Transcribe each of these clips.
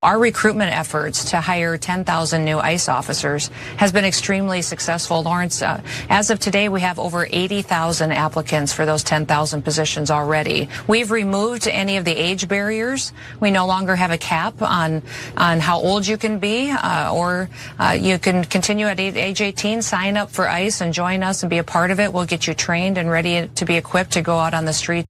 Our recruitment efforts to hire 10,000 new ICE officers has been extremely successful, Lawrence. As of today, we have over 80,000 applicants for those 10,000 positions already. We've removed any of the age barriers. We no longer have a cap on how old you can be, or you can continue at age 18, sign up for ICE and join us and be a part of it. We'll get you trained and ready to be equipped to go out on the street.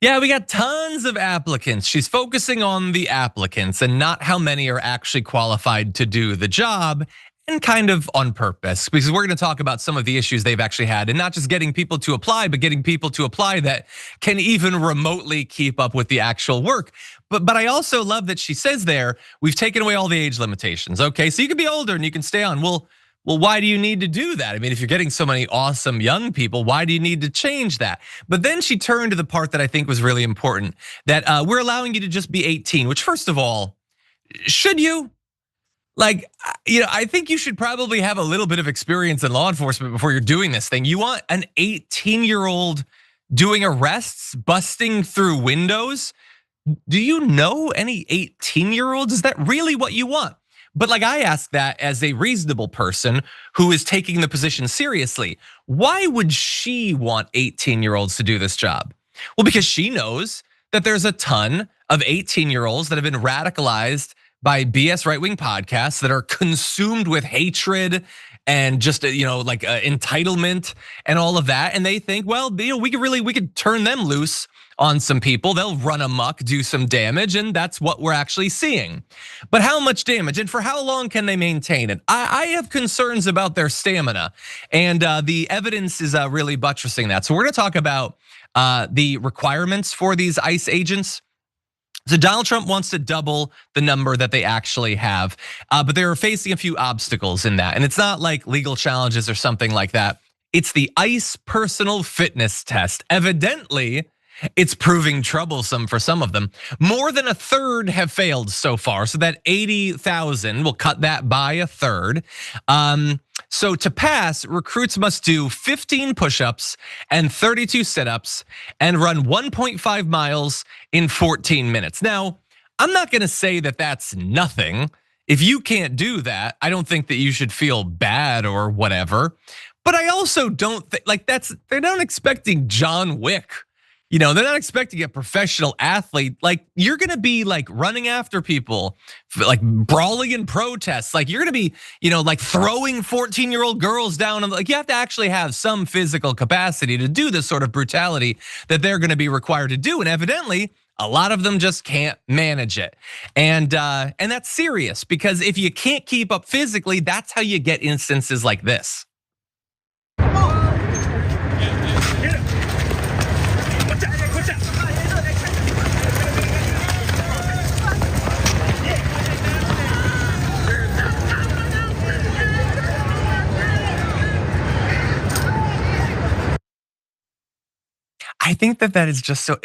Yeah, we got tons of applicants. She's focusing on the applicants and not how many are actually qualified to do the job, and kind of on purpose, because we're gonna talk about some of the issues they've actually had, and not just getting people to apply, but getting people to apply that can even remotely keep up with the actual work. But I also love that she says there, we've taken away all the age limitations. Okay, so you can be older and you can stay on. Well, why do you need to do that? I mean, if you're getting so many awesome young people, why do you need to change that? But then she turned to the part that I think was really important, that we're allowing you to just be 18, which first of all, should you? Like, I think you should probably have a little bit of experience in law enforcement before you're doing this thing. You want an 18-year-old doing arrests, busting through windows? Do you know any 18-year-olds? Is that really what you want? But like, I ask that as a reasonable person who is taking the position seriously. Why would she want 18-year-olds to do this job? Well, because she knows that there's a ton of 18-year-olds that have been radicalized by BS right-wing podcasts that are consumed with hatred and just like entitlement and all of that. And they think, well, we could turn them loose on some people. They'll run amok, do some damage, and that's what we're actually seeing. But how much damage and for how long can they maintain it? I have concerns about their stamina, and the evidence is really buttressing that. So we're gonna talk about the requirements for these ICE agents. So Donald Trump wants to double the number that they actually have, but they're facing a few obstacles in that. And it's not like legal challenges or something like that. It's the ICE personal fitness test. Evidently, it's proving troublesome for some of them. More than a third have failed so far. So that 80,000, we'll cut that by a third. So to pass, recruits must do 15 push-ups and 32 sit-ups and run 1.5 miles in 14 minutes. Now, I'm not gonna say that that's nothing. If you can't do that, I don't think that you should feel bad or whatever. But I also don't think, they're not expecting John Wick. They're not expecting a professional athlete. Like, you're gonna be like running after people, like brawling in protests. Like, you're gonna be, like throwing 14-year-old girls down. And like, you have to actually have some physical capacity to do this sort of brutality that they're gonna be required to do. And evidently, a lot of them just can't manage it. And that's serious, because if you can't keep up physically, that's how you get instances like this. I think that is just so,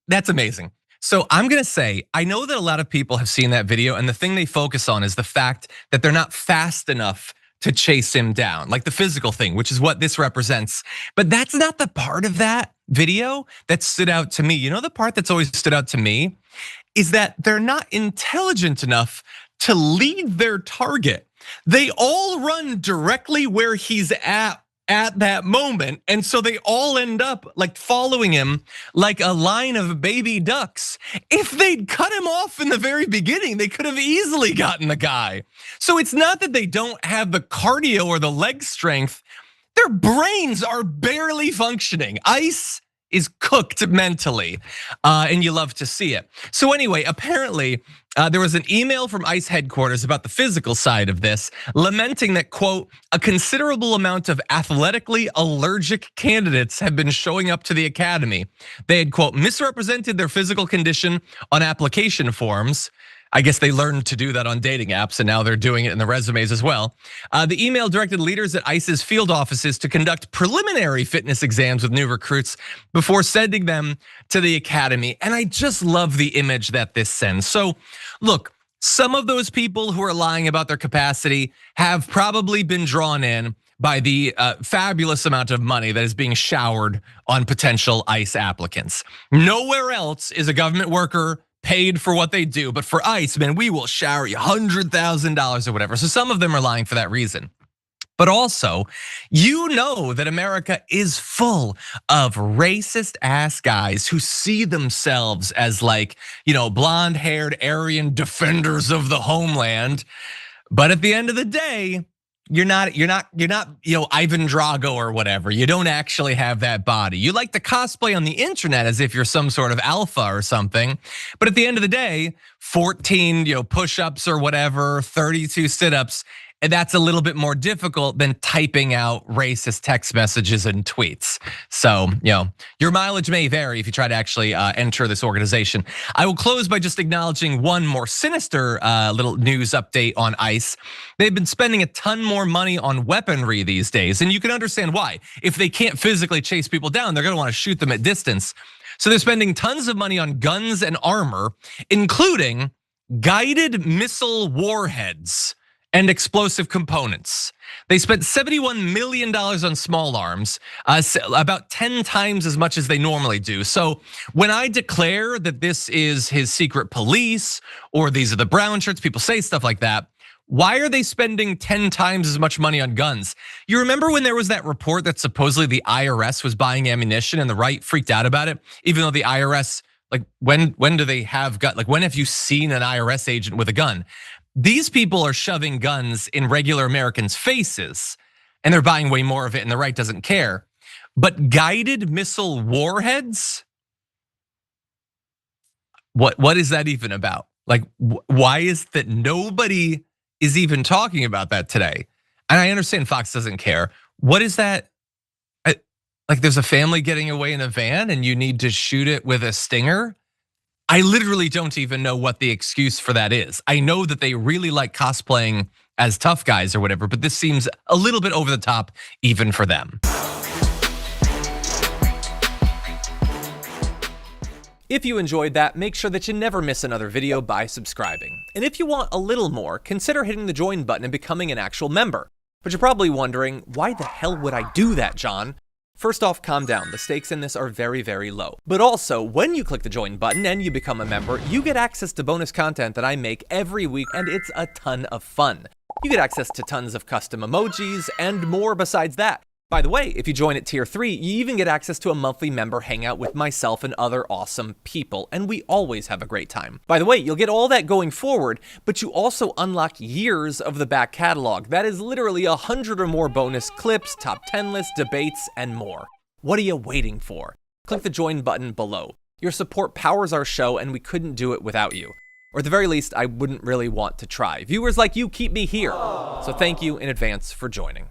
that's amazing. So I'm gonna say, I know that a lot of people have seen that video, and the thing they focus on is the fact that they're not fast enough to chase him down, like the physical thing, which is what this represents. But that's not the part of that video that stood out to me. The part that's always stood out to me is that they're not intelligent enough to lead their target. They all run directly where he's at that moment. And so they all end up like following him like a line of baby ducks. If they'd cut him off in the very beginning, they could have easily gotten the guy. So it's not that they don't have the cardio or the leg strength. Their brains are barely functioning. ICE is cooked mentally, and you love to see it. So anyway, apparently there was an email from ICE headquarters about the physical side of this, lamenting that, quote, a considerable amount of athletically allergic candidates have been showing up to the academy. They had, quote, misrepresented their physical condition on application forms. I guess they learned to do that on dating apps, and now they're doing it in the resumes as well. The email directed leaders at ICE's field offices to conduct preliminary fitness exams with new recruits before sending them to the academy. And I just love the image that this sends. So look, some of those people who are lying about their capacity have probably been drawn in by the fabulous amount of money that is being showered on potential ICE applicants. Nowhere else is a government worker paid for what they do, but for ICE, man, we will shower you $100,000 or whatever. So some of them are lying for that reason. But also, you know that America is full of racist ass guys who see themselves as like, blonde haired Aryan defenders of the homeland. But at the end of the day, you're not, Ivan Drago or whatever. You don't actually have that body. You like to cosplay on the internet as if you're some sort of alpha or something. But at the end of the day, 14, push-ups or whatever, 32 sit-ups, and that's a little bit more difficult than typing out racist text messages and tweets. So, your mileage may vary if you try to actually enter this organization. I will close by just acknowledging one more sinister little news update on ICE. They've been spending a ton more money on weaponry these days, and you can understand why. If they can't physically chase people down, they're gonna wanna shoot them at distance. So they're spending tons of money on guns and armor, including guided missile warheads and explosive components. They spent $71 million on small arms, about 10 times as much as they normally do. So when I declare that this is his secret police, or these are the brown shirts, people say stuff like that, why are they spending 10 times as much money on guns? You remember when there was that report that supposedly the IRS was buying ammunition and the right freaked out about it, even though the IRS, like when do they have gun? Like when have you seen an IRS agent with a gun? These people are shoving guns in regular Americans' faces, and they're buying way more of it, and the right doesn't care. But guided missile warheads? What is that even about? Like, why is that nobody is even talking about that today? And I understand Fox doesn't care. What is that? Like there's a family getting away in a van and you need to shoot it with a stinger? I literally don't even know what the excuse for that is. I know that they really like cosplaying as tough guys or whatever, but this seems a little bit over the top even for them. If you enjoyed that, make sure that you never miss another video by subscribing. And if you want a little more, consider hitting the join button and becoming an actual member. But you're probably wondering, why the hell would I do that, John? First off, calm down. The stakes in this are very, very low. But also, when you click the join button and you become a member, you get access to bonus content that I make every week, and it's a ton of fun. You get access to tons of custom emojis and more besides that. By the way, if you join at tier 3, you even get access to a monthly member hangout with myself and other awesome people, and we always have a great time. By the way, you'll get all that going forward, but you also unlock years of the back catalog. That is literally 100 or more bonus clips, top 10 lists, debates, and more. What are you waiting for? Click the join button below. Your support powers our show, and we couldn't do it without you. Or at the very least, I wouldn't really want to try. Viewers like you keep me here. So thank you in advance for joining.